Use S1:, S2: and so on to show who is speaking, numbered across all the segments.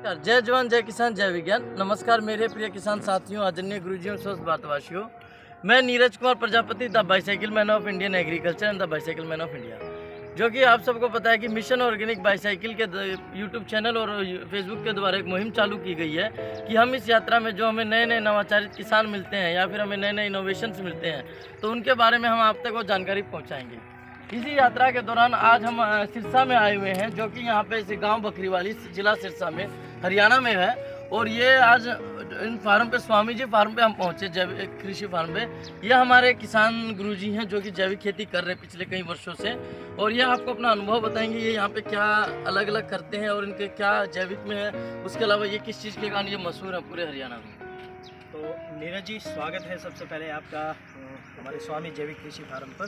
S1: जय जवान जय किसान जय विज्ञान। नमस्कार मेरे प्रिय किसान साथियों, आदरणीय गुरुजियों, स्वस्थ भारतवासियों। मैं Neeraj Kumar Prajapati, the bicycle man of Indian agriculture and the bicycle man of India, जो कि आप सबको पता है कि मिशन ऑर्गेनिक बाईसाइकिल के यूट्यूब चैनल और फेसबुक के द्वारा एक मुहिम चालू की गई है कि हम इस यात्रा में जो हमें नए नए नवाचारित किसान मिलते हैं या फिर हमें नए नए इनोवेशंस मिलते हैं, तो उनके बारे में हम आप तक वो जानकारी पहुँचाएँगे। इसी यात्रा के दौरान आज हम सिरसा में आए हुए हैं, जो कि यहाँ पे इस गाँव बकरीवाली जिला सिरसा में हरियाणा में है। और ये आज इन फार्म पे, स्वामी जी फार्म पे हम पहुँचे, जैविक कृषि फार्म पे। ये हमारे किसान गुरुजी हैं जो कि जैविक खेती कर रहे हैं पिछले कई वर्षों से, और ये आपको अपना अनुभव बताएंगे ये यहाँ पे क्या अलग अलग करते हैं और इनके क्या जैविक में है। उसके अलावा ये किस चीज़ के कारण ये मशहूर है पूरे हरियाणा में।
S2: तो नीरज जी, स्वागत है सबसे पहले आपका हमारे स्वामी जैविक कृषि फार्म पर।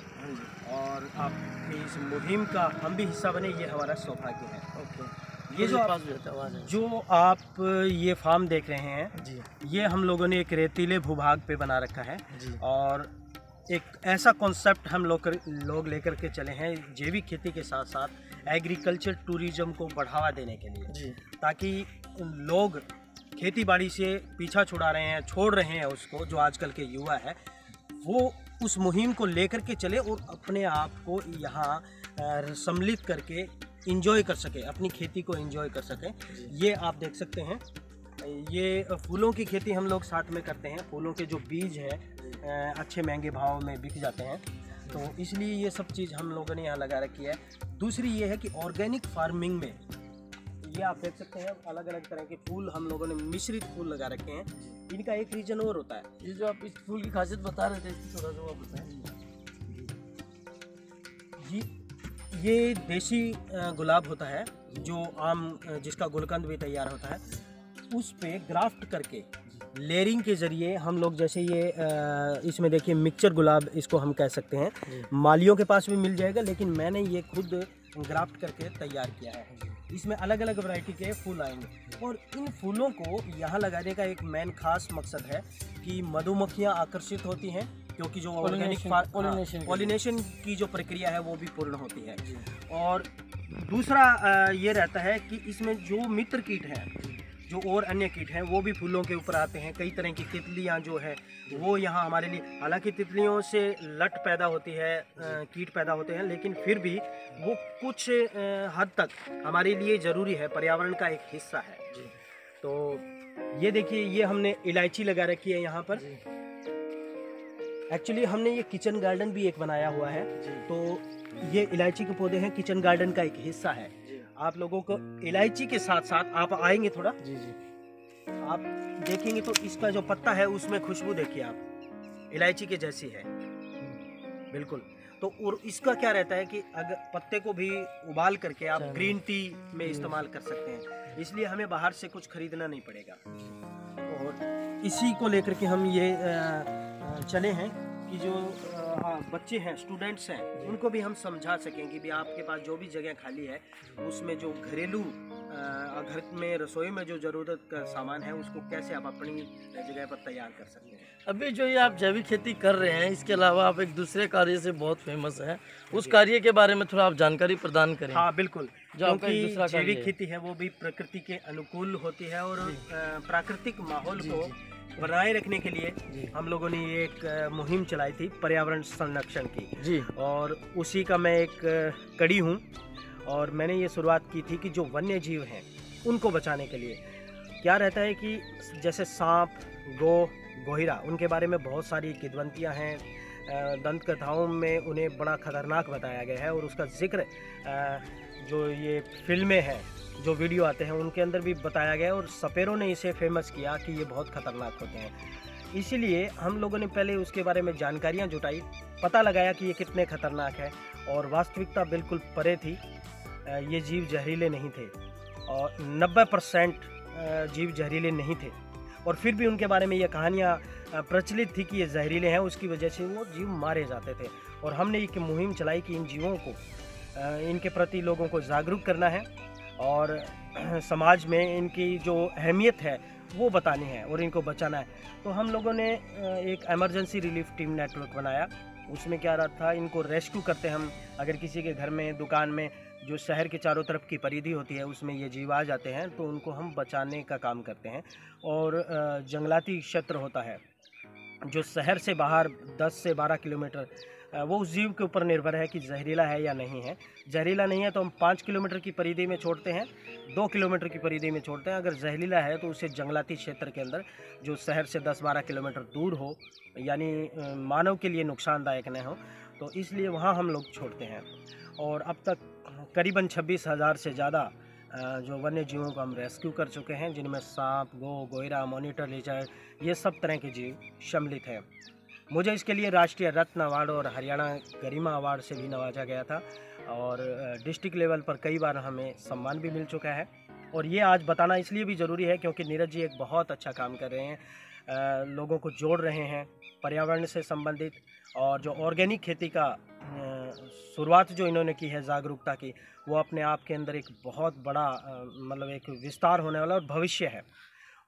S2: और आपकी इस मुहिम का हम भी हिस्सा बने, ये हमारा सौभाग्य है।
S1: ओके,
S2: ये जो आप ये फार्म देख रहे हैं
S1: जी,
S2: ये हम लोगों ने एक रेतीले भूभाग पे बना रखा है
S1: जी।
S2: और एक ऐसा कॉन्सेप्ट हम लोग लेकर के चले हैं जैविक खेती के साथ साथ एग्रीकल्चर टूरिज्म को बढ़ावा देने के लिए
S1: जी,
S2: ताकि लोग खेती बाड़ी से पीछा छुड़ा रहे हैं, छोड़ रहे हैं उसको, जो आजकल के युवा है वो उस मुहिम को लेकर के चले और अपने आप को यहाँ सम्मिलित करके इंजॉय कर सके, अपनी खेती को इंजॉय कर सके। ये आप देख सकते हैं, ये फूलों की खेती हम लोग साथ में करते हैं। फूलों के जो बीज हैं अच्छे महंगे भाव में बिक जाते हैं, तो इसलिए ये सब चीज़ हम लोगों ने यहाँ लगा रखी है। दूसरी ये है कि ऑर्गेनिक फार्मिंग में ये आप देख सकते हैं अलग अलग तरह के फूल हम लोगों ने मिश्रित फूल लगा रखे हैं। इनका एक रीजन और होता है,
S1: ये जो आप इस फूल की खासियत बता रहे थे, इसकी थोड़ा सा आप बताएं।
S2: ये देसी गुलाब होता है, जो आम जिसका गुलकंद भी तैयार होता है, उस पे ग्राफ्ट करके लेयरिंग के ज़रिए हम लोग, जैसे ये इसमें देखिए मिक्सचर गुलाब इसको हम कह सकते हैं, मालियों के पास भी मिल जाएगा, लेकिन मैंने ये खुद ग्राफ्ट करके तैयार किया है। इसमें अलग अलग वैरायटी के फूल आएंगे और इन फूलों को यहाँ लगाने का एक मेन खास मकसद है कि मधुमक्खियाँ आकर्षित होती हैं, क्योंकि जो ऑर्गेनिक पॉलिनेशन की जो प्रक्रिया है वो भी पूर्ण होती है। और दूसरा ये रहता है कि इसमें जो मित्र कीट हैं, जो और अन्य कीट हैं, वो भी फूलों के ऊपर आते हैं। कई तरह की तितलियां जो है वो यहाँ हमारे लिए, हालांकि तितलियों से लट पैदा होती है, कीट पैदा होते हैं, लेकिन फिर भी वो कुछ हद तक हमारे लिए ज़रूरी है, पर्यावरण का एक हिस्सा है। तो ये देखिए, ये हमने इलायची लगा रखी है यहाँ पर। एक्चुअली हमने ये किचन गार्डन भी एक बनाया हुआ है, तो ये इलायची के पौधे हैं, किचन गार्डन का एक हिस्सा है। आप लोगों को इलायची के साथ साथ आप आएंगे थोड़ा,
S1: जी,
S2: आप देखेंगे तो इसका जो पत्ता है उसमें खुशबू देखिए आप, इलायची के जैसी है बिल्कुल। तो और इसका क्या रहता है कि अगर पत्ते को भी उबाल करके आप ग्रीन टी में इस्तेमाल कर सकते हैं, इसलिए हमें बाहर से कुछ खरीदना नहीं पड़ेगा। और इसी को लेकर के हम ये चले हैं कि जो बच्चे हैं, स्टूडेंट्स हैं, उनको भी हम समझा सकें कि भी आपके पास जो भी जगह खाली है उसमें जो घरेलू घर में रसोई में जो ज़रूरत का सामान है उसको कैसे आप अपनी जगह पर तैयार कर सकते हैं।
S1: अभी जो ये आप जैविक खेती कर रहे हैं, इसके अलावा आप एक दूसरे कार्य से बहुत फेमस हैं, उस कार्य के बारे में थोड़ा आप जानकारी प्रदान करें।
S2: हाँ बिल्कुल,
S1: जो आपका एक दूसरा
S2: जैविक खेती है वो भी प्रकृति के अनुकूल होती है और प्राकृतिक माहौल को बनाए रखने के लिए हम लोगों ने ये एक मुहिम चलाई थी पर्यावरण संरक्षण की
S1: जी, और
S2: उसी का मैं एक कड़ी हूँ। और मैंने ये शुरुआत की थी कि जो वन्य जीव हैं उनको बचाने के लिए क्या रहता है कि जैसे सांप, गोहिरा, उनके बारे में बहुत सारी किंवदंतियाँ हैं, दंत कथाओं में उन्हें बड़ा खतरनाक बताया गया है, और उसका जिक्र जो ये फिल्में हैं, जो वीडियो आते हैं, उनके अंदर भी बताया गया है, और सपेरों ने इसे फेमस किया कि ये बहुत ख़तरनाक होते हैं। इसीलिए हम लोगों ने पहले उसके बारे में जानकारियाँ जुटाई, पता लगाया कि ये कितने ख़तरनाक है, और वास्तविकता बिल्कुल परे थी। ये जीव जहरीले नहीं थे और 90% जीव जहरीले नहीं थे, और फिर भी उनके बारे में ये कहानियाँ प्रचलित थी कि ये जहरीले हैं, उसकी वजह से वो जीव मारे जाते थे। और हमने एक मुहिम चलाई कि इन जीवों को, इनके प्रति लोगों को जागरूक करना है और समाज में इनकी जो अहमियत है वो बतानी है और इनको बचाना है। तो हम लोगों ने एक एमरजेंसी रिलीफ टीम नेटवर्क बनाया। उसमें क्या रहा था, इनको रेस्क्यू करते हम, अगर किसी के घर में, दुकान में जो शहर के चारों तरफ की परिधि होती है उसमें ये जीव आ जाते हैं, तो उनको हम बचाने का काम करते हैं। और जंगलाती क्षेत्र होता है जो शहर से बाहर 10 से 12 किलोमीटर, वो उस जीव के ऊपर निर्भर है कि जहरीला है या नहीं है। जहरीला नहीं है तो हम 5 किलोमीटर की परिधि में छोड़ते हैं, 2 किलोमीटर की परिधि में छोड़ते हैं। अगर जहरीला है तो उसे जंगलाती क्षेत्र के अंदर, जो शहर से 10-12 किलोमीटर दूर हो, यानी मानव के लिए नुकसानदायक न हो, तो इसलिए वहाँ हम लोग छोड़ते हैं। और अब तक करीबन 26,000 से ज़्यादा जो वन्य जीवों को हम रेस्क्यू कर चुके हैं, जिनमें सांप, गोहिरा, मॉनिटर लिजर्ड, ये सब तरह के जीव सम्मिलित हैं। मुझे इसके लिए राष्ट्रीय रत्न अवार्ड और हरियाणा गरिमा अवार्ड से भी नवाजा गया था, और डिस्ट्रिक्ट लेवल पर कई बार हमें सम्मान भी मिल चुका है। और ये आज बताना इसलिए भी ज़रूरी है क्योंकि नीरज जी एक बहुत अच्छा काम कर रहे हैं, लोगों को जोड़ रहे हैं पर्यावरण से संबंधित। और जो ऑर्गेनिक खेती का शुरुआत जो इन्होंने की है जागरूकता की, वो अपने आप के अंदर एक बहुत बड़ा मतलब एक विस्तार होने वाला और भविष्य है।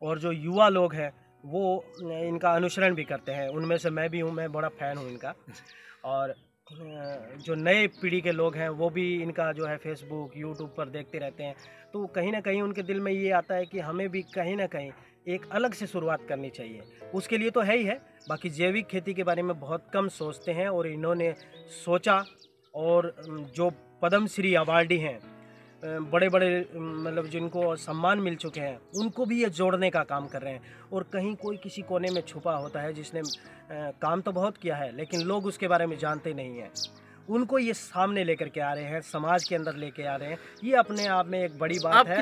S2: और जो युवा लोग हैं वो इनका अनुसरण भी करते हैं, उनमें से मैं भी हूँ, मैं बड़ा फ़ैन हूँ इनका। और जो नए पीढ़ी के लोग हैं वो भी इनका जो है फेसबुक, यूट्यूब पर देखते रहते हैं, तो कहीं ना कहीं उनके दिल में ये आता है कि हमें भी कहीं ना कहीं एक अलग से शुरुआत करनी चाहिए। उसके लिए तो है ही है, बाकी जैविक खेती के बारे में बहुत कम सोचते हैं, और इन्होंने सोचा। और जो पद्मश्री अवार्डी हैं, बड़े बड़े मतलब जिनको सम्मान मिल चुके हैं, उनको भी ये जोड़ने का काम कर रहे हैं। और कहीं कोई किसी कोने में छुपा होता है जिसने काम तो बहुत किया है लेकिन लोग उसके बारे में जानते नहीं हैं, उनको ये सामने लेकर के आ रहे हैं, समाज के अंदर लेके आ रहे हैं। ये अपने आप में एक बड़ी बात है।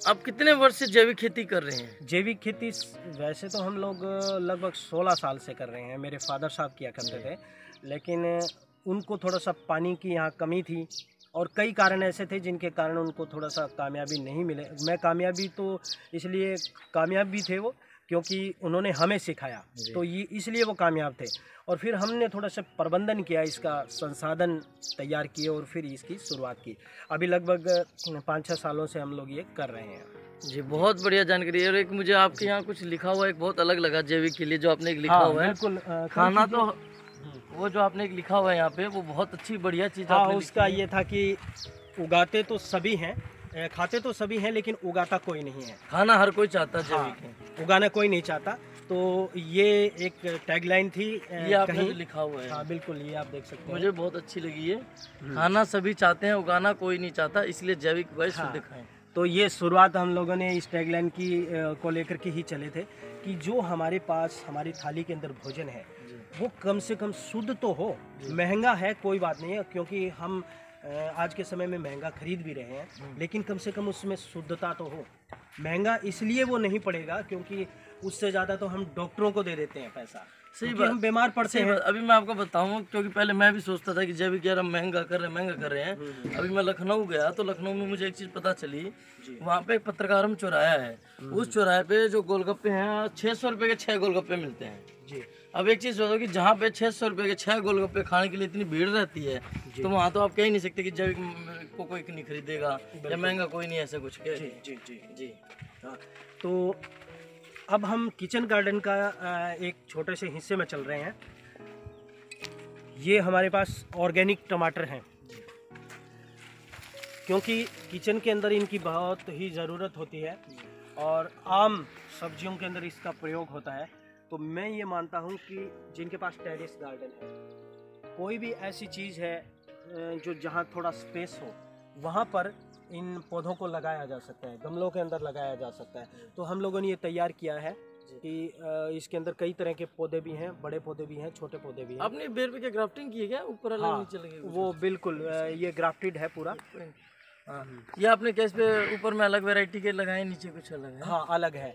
S1: आप कितने वर्ष से जैविक खेती कर रहे हैं?
S2: जैविक खेती वैसे तो हम लोग लगभग 16 साल से कर रहे हैं। मेरे फादर साहब किया करते थे, लेकिन उनको थोड़ा सा पानी की यहाँ कमी थी और कई कारण ऐसे थे जिनके कारण उनको थोड़ा सा कामयाबी नहीं मिले। मैं कामयाबी तो इसलिए कामयाब भी थे वो क्योंकि उन्होंने हमें सिखाया, तो ये इसलिए वो कामयाब थे। और फिर हमने थोड़ा सा प्रबंधन किया, इसका संसाधन तैयार किए और फिर इसकी शुरुआत की। अभी लगभग 5-6 सालों से हम लोग ये कर रहे हैं।
S1: जी, बहुत बढ़िया जानकारी है। और एक मुझे आपके यहाँ कुछ लिखा हुआ एक बहुत अलग लगा जैविक के लिए, जो आपने एक लिखा हुआ है।
S2: बिल्कुल,
S1: खाना तो वो जो आपने एक लिखा हुआ है यहाँ पे, वो बहुत अच्छी बढ़िया चीज़ आपने
S2: उसका ये था कि उगाते तो सभी हैं, खाते तो सभी हैं, लेकिन उगाता कोई नहीं है।
S1: खाना हर कोई चाहता है, जैविक है,
S2: उगाना कोई नहीं चाहता। तो ये एक टैगलाइन थी,
S1: ये आपने जो लिखा हुआ है।
S2: हाँ बिल्कुल, ये आप देख सकते हैं।
S1: मुझे बहुत अच्छी लगी ये। खाना सभी चाहते हैं, उगाना कोई नहीं चाहता, इसलिए जैविक व शुद्ध खाएं।
S2: तो ये शुरुआत हम लोगों ने इस टैगलाइन की को लेकर के ही चले थे कि जो हमारे पास हमारी थाली के अंदर भोजन है वो कम से कम शुद्ध तो हो। महंगा है कोई बात नहीं है, क्योंकि हम आज के समय में महंगा खरीद भी रहे हैं, लेकिन कम से कम उसमें शुद्धता तो हो। महंगा इसलिए वो नहीं पड़ेगा क्योंकि उससे ज़्यादा तो हम डॉक्टरों को दे देते हैं पैसा।
S1: सही बात,
S2: हम बीमार पड़ते हैं।
S1: अभी मैं आपको बताऊं, क्योंकि पहले मैं भी सोचता था कि जैविक यार हम महंगा कर रहे हैं। अभी मैं लखनऊ गया तो लखनऊ में मुझे एक चीज़ पता चली, वहाँ पे एक पत्रकारम चौराहा है, उस चौराहे पे जो गोलगप्पे हैं 600 रुपये के 6 गोलगप्पे मिलते हैं जी। अब एक चीज़ बताओ कि जहाँ पे 600 रुपये के 6 गोलगप्पे खाने के लिए इतनी भीड़ रहती है, तो वहाँ तो आप कह ही नहीं सकते कि जैविक को कोई नहीं खरीदेगा या महंगा कोई नहीं, ऐसा कुछ कह।
S2: जी जी जी
S1: जी।
S2: हाँ, तो अब हम किचन गार्डन का एक छोटे से हिस्से में चल रहे हैं। ये हमारे पास ऑर्गेनिक टमाटर हैं, क्योंकि किचन के अंदर इनकी बहुत ही ज़रूरत होती है और आम सब्जियों के अंदर इसका प्रयोग होता है। तो मैं ये मानता हूँ कि जिनके पास टेरेस गार्डन है, कोई भी ऐसी चीज़ है जो जहाँ थोड़ा स्पेस हो, वहाँ पर इन पौधों को लगाया जा सकता है, गमलों के अंदर लगाया जा सकता है। तो हम लोगों ने ये तैयार किया है कि इसके अंदर कई तरह के पौधे भी हैं, बड़े पौधे भी हैं, छोटे पौधे भी हैं।
S1: आपने बेर पे क्या ग्राफ्टिंग की है क्या? ऊपर अलग नीचे लगे?
S2: वो बिल्कुल ये ग्राफ्टेड है पूरा।
S1: ये आपने कैसे पे ऊपर में अलग वैरायटी के लगाए, नीचे कुछ अलग है?
S2: हाँ अलग है,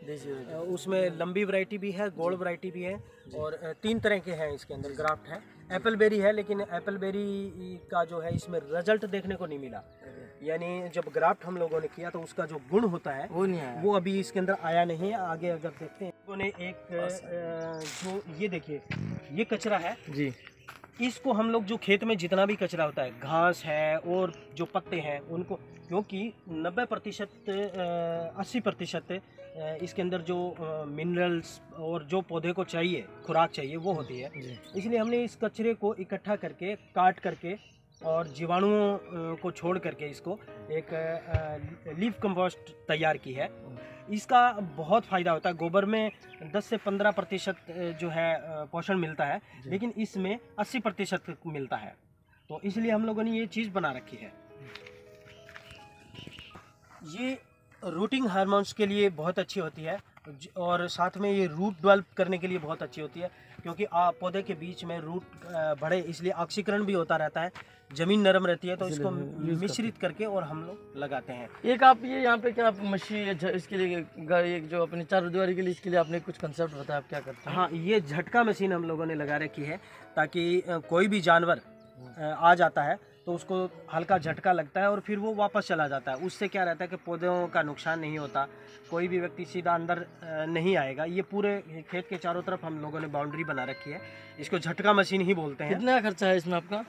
S2: उसमें लंबी वैरायटी भी है, गोल वैरायटी भी है, और 3 तरह के हैं इसके अंदर ग्राफ्ट है। एप्पल बेरी है, लेकिन एप्पल बेरी का जो है इसमें रिजल्ट देखने को नहीं मिला। यानी जब ग्राफ्ट हम लोगों ने किया तो उसका जो गुण होता है वो नहीं आया, वो अभी इसके अंदर आया नहीं है। आगे अगर देखते हैं, लोगों ने एक जो ये देखिए ये कचरा है जी, इसको हम लोग जो खेत में जितना भी कचरा होता है, घास है और जो पत्ते हैं उनको, क्योंकि 90% 80% इसके अंदर जो मिनरल्स और जो पौधे को चाहिए, खुराक चाहिए, वो होती है। इसलिए हमने इस कचरे को इकट्ठा करके, काट करके और जीवाणुओं को छोड़ करके इसको एक लीफ कंपोस्ट तैयार की है। इसका बहुत फ़ायदा होता है। गोबर में 10 से 15% जो है पोषण मिलता है, लेकिन इसमें 80% मिलता है। तो इसलिए हम लोगों ने ये चीज़ बना रखी है। ये रूटिंग हार्मोन्स के लिए बहुत अच्छी होती है और साथ में ये रूट डेवलप करने के लिए बहुत अच्छी होती है, क्योंकि पौधे के बीच में रूट बढ़े, इसलिए ऑक्सीकरण भी होता रहता है, ज़मीन नरम रहती है। तो इसको मिश्रित करके और हम लोग लगाते हैं।
S1: एक आप ये यहाँ पे क्या आप मशीन इसके लिए एक जो अपनी चारदीवारी के लिए, इसके लिए आपने कुछ कंसेप्ट बताया, आप क्या करते हैं?
S2: हाँ, ये झटका मशीन हम लोगों ने लगा रखी है, ताकि कोई भी जानवर आ जाता है तो उसको हल्का झटका लगता है और फिर वो वापस चला जाता है। उससे क्या रहता है कि पौधों का नुकसान नहीं होता, कोई भी व्यक्ति सीधा अंदर नहीं आएगा। ये पूरे खेत के चारों तरफ हम लोगों ने बाउंड्री बना रखी है, इसको झटका मशीन ही बोलते हैं।
S1: कितना खर्चा है इसमें आपका?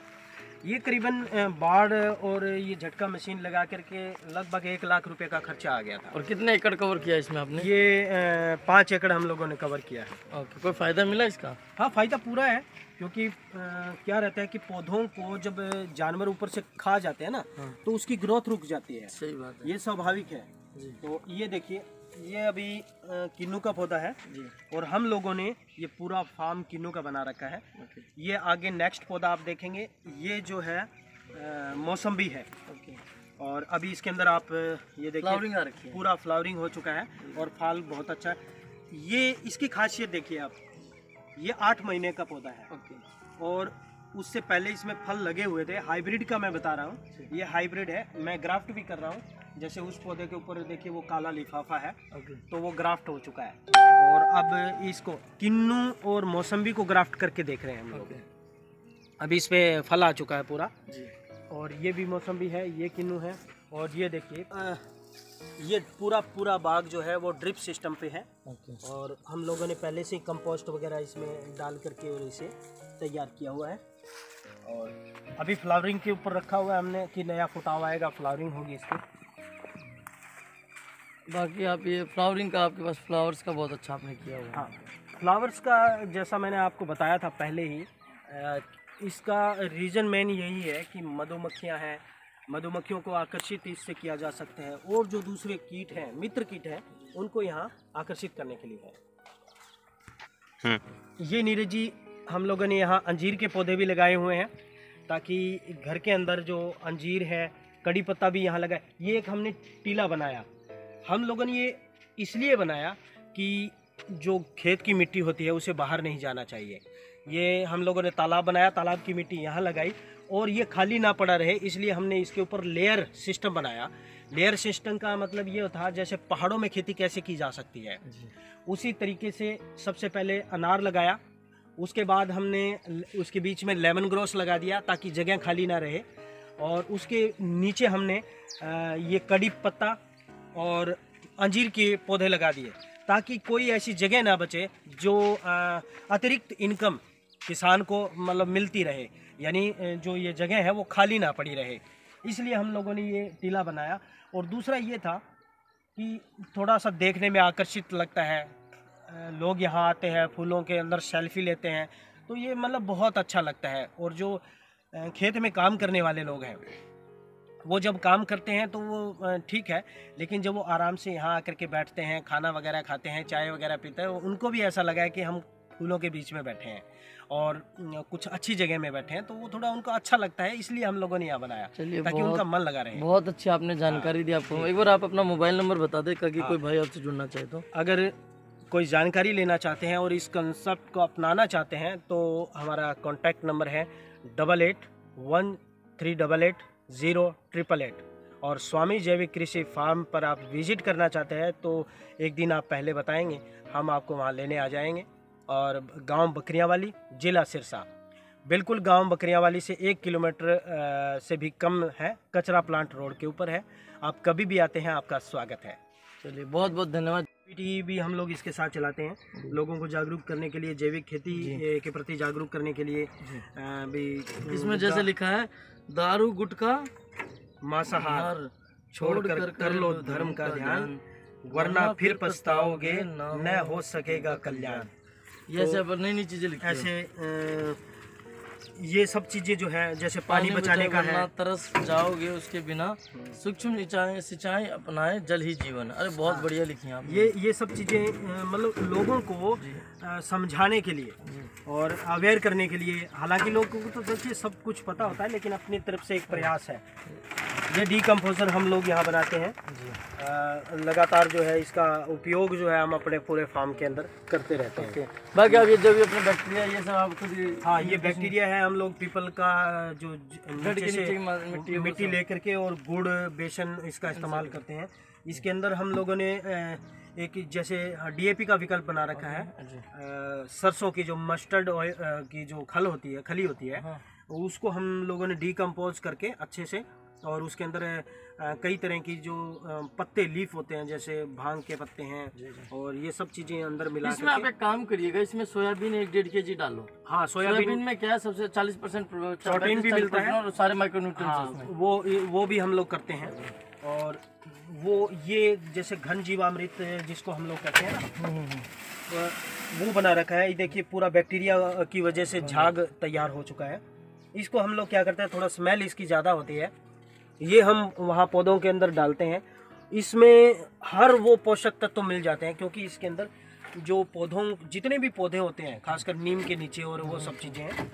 S2: ये करीबन बाढ़ और ये झटका मशीन लगा करके लगभग 1 लाख रुपए का खर्चा आ गया था।
S1: और कितने एकड़ कवर किया इसमें आपने?
S2: ये 5 एकड़ हम लोगों ने कवर किया है।
S1: ओके, कोई फ़ायदा मिला इसका?
S2: हाँ, फ़ायदा पूरा है, क्योंकि क्या रहता है कि पौधों को जब जानवर ऊपर से खा जाते हैं ना, तो उसकी ग्रोथ रुक जाती है।
S1: सही बात है,
S2: ये स्वाभाविक है
S1: जी।
S2: तो ये देखिए, ये अभी किन्नू का पौधा है
S1: जी,
S2: और हम लोगों ने ये पूरा फार्म किन्नू का बना रखा है।
S1: ओके,
S2: ये आगे नेक्स्ट पौधा आप देखेंगे, ये जो है मौसम्बी है।
S1: ओके।
S2: और अभी इसके अंदर आप ये देखिए,
S1: फ्लावरिंग आ रखी है,
S2: पूरा फ्लावरिंग हो चुका है और फल बहुत अच्छा है। ये इसकी खासियत देखिए आप, ये 8 महीने का पौधा है।
S1: ओके।
S2: और उससे पहले इसमें फल लगे हुए थे। हाइब्रिड का मैं बता रहा हूँ, ये हाइब्रिड है। मैं ग्राफ्ट भी कर रहा हूँ। जैसे उस पौधे के ऊपर देखिए वो काला लिफाफा है,
S1: ओके।
S2: तो वो ग्राफ्ट हो चुका है। और अब इसको किन्नू और मौसम्बी को ग्राफ्ट करके देख रहे हैं हम लोग।
S1: ओके,
S2: अभी इस पे फल आ चुका है पूरा।
S1: जी।
S2: और ये भी मौसम्बी है, ये किन्नू है। और ये देखिए, ये पूरा बाग जो है वो ड्रिप सिस्टम पे है।
S1: ओके।
S2: और हम लोगों ने पहले से ही कंपोस्ट वगैरह इसमें डाल करके और इसे तैयार किया हुआ है। और अभी फ्लावरिंग के ऊपर रखा हुआ है हमने कि नया फुटाव आएगा, फ्लावरिंग होगी इसकी।
S1: बाकी आप ये फ्लावरिंग का, आपके पास फ्लावर्स का बहुत अच्छा आपने किया हुआ है।
S2: हाँ, फ्लावर्स का जैसा मैंने आपको बताया था पहले ही, इसका रीज़न मेन यही है कि मधुमक्खियाँ हैं, मधुमक्खियों को आकर्षित इससे किया जा सकता है। और जो दूसरे कीट हैं, मित्र कीट हैं, उनको यहाँ आकर्षित करने के लिए है। ये नीरज जी, हम लोगों ने यहाँ अंजीर के पौधे भी लगाए हुए हैं, ताकि घर के अंदर जो अंजीर है, कड़ी पत्ता भी यहाँ लगा। ये एक हमने टीला बनाया। हम लोगों ने ये इसलिए बनाया कि जो खेत की मिट्टी होती है उसे बाहर नहीं जाना चाहिए। ये हम लोगों ने तालाब बनाया, तालाब की मिट्टी यहाँ लगाई और ये खाली ना पड़ा रहे, इसलिए हमने इसके ऊपर लेयर सिस्टम बनाया। लेयर सिस्टम का मतलब ये था, जैसे पहाड़ों में खेती कैसे की जा सकती है, उसी तरीके से सबसे पहले अनार लगाया। उसके बाद हमने उसके बीच में लेमन ग्रास लगा दिया ताकि जगह खाली ना रहे। और उसके नीचे हमने ये कड़ी पत्ता और अंजीर के पौधे लगा दिए, ताकि कोई ऐसी जगह ना बचे जो अतिरिक्त इनकम किसान को मतलब मिलती रहे, यानी जो ये जगह है वो खाली ना पड़ी रहे। इसलिए हम लोगों ने ये टीला बनाया। और दूसरा ये था कि थोड़ा सा देखने में आकर्षित लगता है, लोग यहाँ आते हैं, फूलों के अंदर सेल्फी लेते हैं, तो ये मतलब बहुत अच्छा लगता है। और जो खेत में काम करने वाले लोग हैं, वो जब काम करते हैं तो वो ठीक है, लेकिन जब वो आराम से यहाँ आकर के बैठते हैं, खाना वगैरह खाते हैं, चाय वगैरह पीते हैं, उनको भी ऐसा लगा है कि हम फूलों के बीच में बैठे हैं और कुछ अच्छी जगह में बैठे हैं, तो वो थोड़ा उनको अच्छा लगता है। इसलिए हम लोगों ने यहाँ बनाया,
S1: चलिए,
S2: ताकि उनका मन लगा रहे।
S1: बहुत अच्छी आपने जानकारी दी। आपको एक बार आप अपना मोबाइल नंबर बता दें, ताकि कोई भाई आपसे जुड़ना चाहे तो।
S2: अगर कोई जानकारी लेना चाहते हैं और इस कंसेप्ट को अपनाना चाहते हैं, तो हमारा कॉन्टैक्ट नंबर है 8813880888। और स्वामी जैविक कृषि फार्म पर आप विजिट करना चाहते हैं तो एक दिन आप पहले बताएंगे, हम आपको वहाँ लेने आ जाएंगे। और गांव बकरियावाली, जिला सिरसा, बिल्कुल गांव बकरियावाली से 1 किलोमीटर से भी कम है, कचरा प्लांट रोड के ऊपर है। आप कभी भी आते हैं, आपका स्वागत है।
S1: चलिए, बहुत बहुत धन्यवाद।
S2: पीटी भी हम लोग इसके साथ चलाते हैं, लोगों को जागरूक करने के लिए, जैविक खेती के प्रति जागरूक करने के लिए भी।
S1: इसमें जैसे लिखा है, दारू गुटखा
S2: मांसाहार छोड़कर कर लो धर्म का ध्यान, वरना फिर पछताओगे, न हो सकेगा कल्याण।
S1: ये ऐसे नई नई चीजें लिखी हैं।
S2: ऐसे ये सब चीज़ें जो है जैसे पानी बचाने का है,
S1: वरना तरस जाओगे उसके बिना, सूक्ष्म सिंचाई सिंचाई अपनाएं जल ही जीवन। अरे बहुत बढ़िया लिखी हैं आप।
S2: ये सब चीज़ें मतलब लोगों को समझाने के लिए और अवेयर करने के लिए। हालांकि लोगों को तो देखिए सब कुछ पता होता है, लेकिन अपनी तरफ से एक प्रयास है। ये डीकम्पोजर हम लोग यहाँ बनाते हैं लगातार, जो है इसका उपयोग जो है हम अपने पूरे फार्म के अंदर करते रहते हैं।
S1: बाकी आप ये जो भी अपने बैक्टीरिया ये सब आप खुद ही,
S2: हाँ ये बैक्टीरिया है, हम लोग पीपल का जो नीचे से मिट्टी लेकर के और गुड़ बेसन इसका इस्तेमाल करते हैं। इसके अंदर हम लोगों ने एक जैसे डीएपी का विकल्प बना रखा है। सरसों की जो मस्टर्ड ऑयल की जो खली होती है, उसको हम लोगों ने डीकम्पोज करके अच्छे से, और उसके अंदर कई तरह की जो पत्ते लीफ होते हैं जैसे भांग के पत्ते हैं, और ये सब चीजें अंदर मिला
S1: इसमें आप एक काम करिएगा, इसमें सोयाबीन 1-1.5 kg डालो।
S2: हाँ
S1: सोयाबीन में क्या है सबसे 40%
S2: प्रोटीन भी मिलता है
S1: और सारे माइक्रोन्यूट्रिएंट्स उसमें।
S2: वो भी हम लोग करते हैं। और वो ये जैसे घन जीवामृत जिसको हम लोग कहते हैं ना, वो बना रखा है। ये देखिए पूरा बैक्टीरिया की वजह से झाग तैयार हो चुका है। इसको हम लोग क्या करते हैं, थोड़ा स्मेल इसकी ज़्यादा होती है, ये हम वहाँ पौधों के अंदर डालते हैं। इसमें हर वो पोषक तत्व तो मिल जाते हैं, क्योंकि इसके अंदर जो पौधों जितने भी पौधे होते हैं, खासकर नीम के नीचे और वो सब चीज़ें हैं,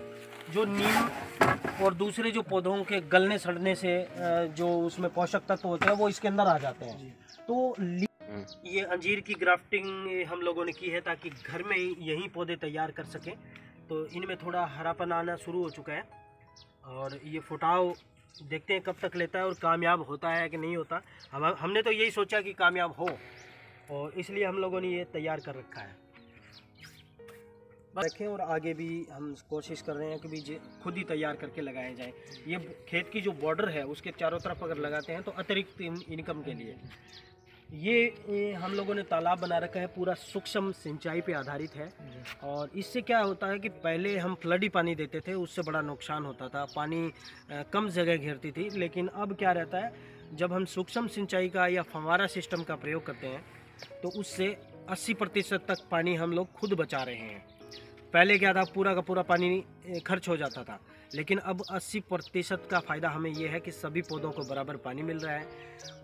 S2: जो नीम और दूसरे जो पौधों के गलने सड़ने से जो उसमें पोषक तत्व होते हैं वो इसके अंदर आ जाते हैं। तो ये अंजीर की ग्राफ्टिंग हम लोगों ने की है ताकि घर में यही पौधे तैयार कर सकें। तो इनमें थोड़ा हरापन आना शुरू हो चुका है, और ये फुटाव देखते हैं कब तक लेता है और कामयाब होता है कि नहीं होता। हमने तो यही सोचा कि कामयाब हो, और इसलिए हम लोगों ने ये तैयार कर रखा है रखें। और आगे भी हम कोशिश कर रहे हैं कि बीज खुद ही तैयार करके लगाए जाएं। ये खेत की जो बॉर्डर है उसके चारों तरफ अगर लगाते हैं तो अतिरिक्त इनकम के लिए। ये हम लोगों ने तालाब बना रखा है, पूरा सूक्ष्म सिंचाई पे आधारित है। और इससे क्या होता है कि पहले हम फ्लडी पानी देते थे, उससे बड़ा नुकसान होता था, पानी कम जगह घेरती थी। लेकिन अब क्या रहता है, जब हम सूक्ष्म सिंचाई का या फव्वारा सिस्टम का प्रयोग करते हैं तो उससे 80% तक पानी हम लोग खुद बचा रहे हैं। पहले क्या था, पूरा का पूरा पानी खर्च हो जाता था, लेकिन अब 80% का फ़ायदा हमें ये है कि सभी पौधों को बराबर पानी मिल रहा है।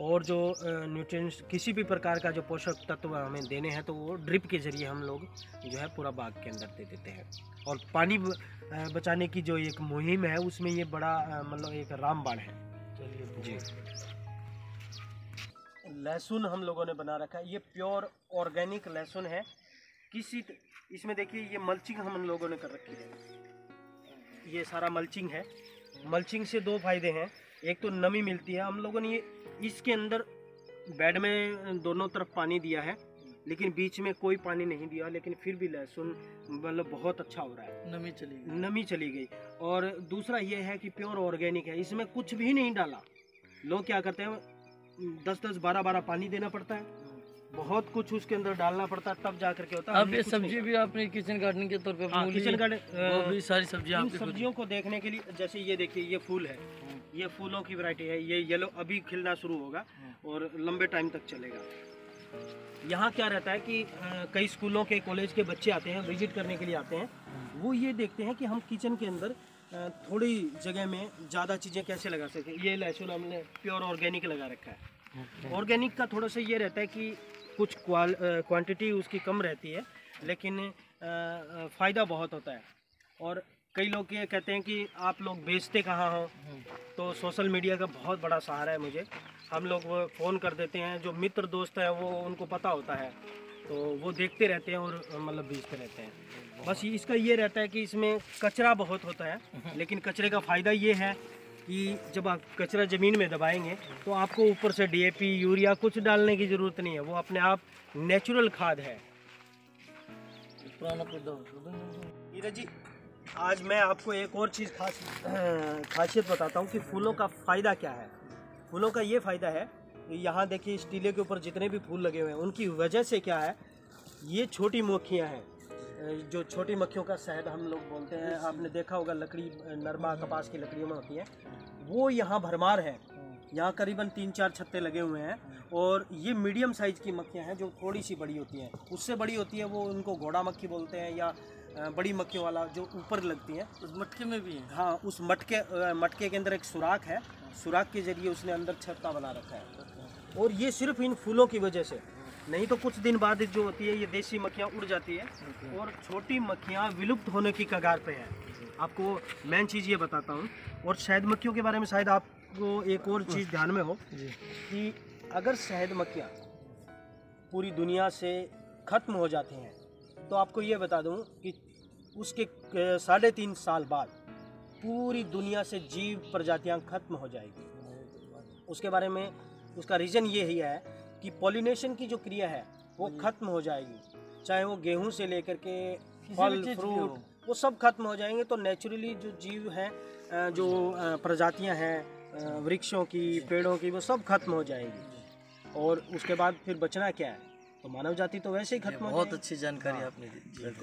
S2: और जो न्यूट्रिएंट्स किसी भी प्रकार का जो पोषक तत्व हमें देने हैं तो वो ड्रिप के ज़रिए हम लोग जो है पूरा बाग के अंदर दे देते हैं। और पानी बचाने की जो एक मुहिम है उसमें ये बड़ा मतलब एक रामबाण है। जी, लहसुन हम लोगों ने बना रखा है, ये प्योर ऑर्गेनिक लहसुन है। इसमें देखिए ये मल्चिंग हम लोगों ने कर रखी है, ये सारा मल्चिंग है। मल्चिंग से दो फायदे हैं, एक तो नमी मिलती है। हम लोगों ने ये इसके अंदर बेड में दोनों तरफ पानी दिया है, लेकिन बीच में कोई पानी नहीं दिया, लेकिन फिर भी लहसुन मतलब बहुत अच्छा हो रहा है, नमी चली गई। और दूसरा ये है कि प्योर ऑर्गेनिक है, इसमें कुछ भी नहीं डाला। लोग क्या करते हैं, 10-10, 12-12 पानी देना पड़ता है, बहुत कुछ उसके अंदर डालना पड़ता है, तब जा करके होता है।
S1: अब ये सब्जी भी आपने किचन गार्डनिंग के तौर पे,
S2: किचन गार्डन
S1: वो भी सारी सब्जियां,
S2: सब्जियों को देखने के लिए, जैसे ये देखिए ये फूल है, ये फूलों की वैरायटी है, ये येलो अभी खिलना शुरू होगा और लंबे टाइम तक चलेगा। यहाँ क्या रहता है कि कई स्कूलों के कॉलेज के बच्चे आते हैं, विजिट करने के लिए आते हैं, वो ये देखते हैं कि हम किचन के अंदर थोड़ी जगह में ज़्यादा चीज़ें कैसे लगा सकें। ये लहसुन हमने प्योर ऑर्गेनिक लगा रखा है। ऑर्गेनिक का थोड़ा सा ये रहता है कि कुछ क्वांटिटी उसकी कम रहती है, लेकिन फ़ायदा बहुत होता है। और कई लोग ये कहते हैं कि आप लोग बेचते कहाँ हो, तो सोशल मीडिया का बहुत बड़ा सहारा है मुझे। हम लोग वो फ़ोन कर देते हैं, जो मित्र दोस्त हैं वो उनको पता होता है, तो वो देखते रहते हैं और मतलब बेचते रहते हैं। बस इसका ये रहता है कि इसमें कचरा बहुत होता है, लेकिन कचरे का फ़ायदा ये है कि जब आप कचरा ज़मीन में दबाएंगे तो आपको ऊपर से डीएपी यूरिया कुछ डालने की ज़रूरत नहीं है, वो अपने आप नेचुरल खाद है। नीरज जी, आज मैं आपको एक और चीज़ खासियत बताता हूँ कि फूलों का फ़ायदा क्या है। फूलों का ये फ़ायदा है कि यहाँ देखिए इस टीले के ऊपर जितने भी फूल लगे हुए हैं, उनकी वजह से क्या है, ये छोटी मक्खियाँ हैं, जो छोटी मक्खियों का शहद हम लोग बोलते हैं, आपने देखा होगा लकड़ी नरमा कपास की लकड़ियों में होती है, वो यहाँ भरमार है। यहाँ करीबन 3-4 छत्ते लगे हुए हैं, और ये मीडियम साइज़ की मक्खियाँ हैं जो थोड़ी सी बड़ी होती हैं, उससे बड़ी होती है वो उनको घोड़ा मक्खी बोलते हैं, या बड़ी मक्खियों वाला जो ऊपर लगती हैं,
S1: उस मटके में भी है।
S2: हाँ उस मटके के अंदर एक सुराख है, सुराख के जरिए उसने अंदर छत्ता बना रखा है। और ये सिर्फ इन फूलों की वजह से, नहीं तो कुछ दिन बाद जो होती है ये देसी मक्खियाँ उड़ जाती है और छोटी मक्खियाँ विलुप्त होने की कगार पे हैं। आपको मेन चीज़ ये बताता हूँ। और शहद मक्खियों के बारे में शायद आपको एक और चीज़ ध्यान में हो कि अगर शहद मक्खियाँ पूरी दुनिया से ख़त्म हो जाती हैं तो आपको ये बता दूँ कि उसके 3.5 साल बाद पूरी दुनिया से जीव प्रजातियां खत्म हो जाएगी। उसके बारे में उसका रीज़न ये ही है कि पॉलिनेशन की जो क्रिया है वो खत्म हो जाएगी, चाहे वो गेहूं से लेकर के फल फ्रूट वो सब खत्म हो जाएंगे। तो नेचुरली जो जीव हैं, जो प्रजातियां हैं वृक्षों की, पेड़ों की, वो सब खत्म हो जाएंगी। और उसके बाद फिर बचना क्या है, तो मानव जाति तो वैसे ही खत्म हो जाएगी।
S1: बहुत अच्छी जानकारी आपने दी।